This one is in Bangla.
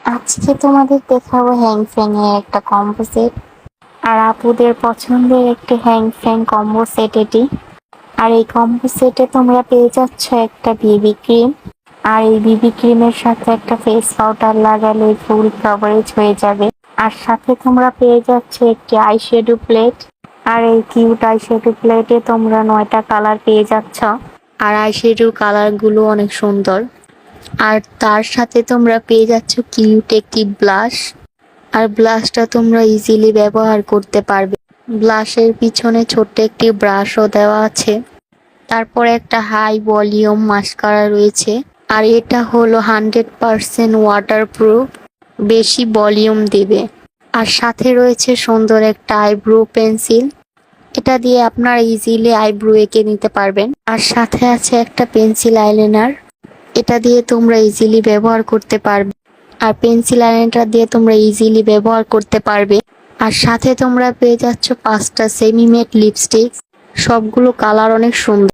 আজকে তোমাদের দেখাবো হ্যাং এর একটা কম্বো সেট। আর আপুদের পছন্দের একটি হ্যাং কম্বো সেট এটি। আর এই কম্বো সেটে তোমরা পেয়ে যাচ্ছ একটা বিবি ক্রিম। আর এই বিবি ক্রিমের সাথে একটা ফেস পাউডার লাগালে ফুল কভারেজ হয়ে যাবে। আর সাথে তোমরা পেয়ে যাচ্ছ একটি আইশ্যাডো প্লেট। আর এই কিউট আইশ্যাডো প্লেটে তোমরা 9টা কালার পেয়ে যাচ্ছ। আর আইশ্যাডো কালার গুলো অনেক সুন্দর। আর তার সাথে তোমরা পেয়ে যাচ্ছ কিউট একটি ব্লাশ। আর ব্লাশটা তোমরা ইজিলি ব্যবহার করতে পারবে। ব্লাশের পিছনে ছোট্ট একটি ব্রাশও দেওয়া আছে। তারপরে একটা হাই ভলিউম মাস্কারা রয়েছে। আর এটা হলো 100% ওয়াটারপ্রুফ, বেশি ভলিউম দেবে। আর সাথে রয়েছে সুন্দর একটা আইব্রো পেন্সিল, এটা দিয়ে আপনারা ইজিলি আইব্রো এঁকে নিতে পারবেন। আর সাথে আছে একটা পেন্সিল আইলাইনার, এটা দিয়ে তোমরা ইজিলি ব্যবহার করতে পারবে। আর পেন্সিল আইলাইনার দিয়ে তোমরা ইজিলি ব্যবহার করতে পারবে। আর সাথে তোমরা পেয়ে যাচ্ছ 5টা সেমি ম্যাট লিপস্টিক, সবগুলো কালার অনেক সুন্দর।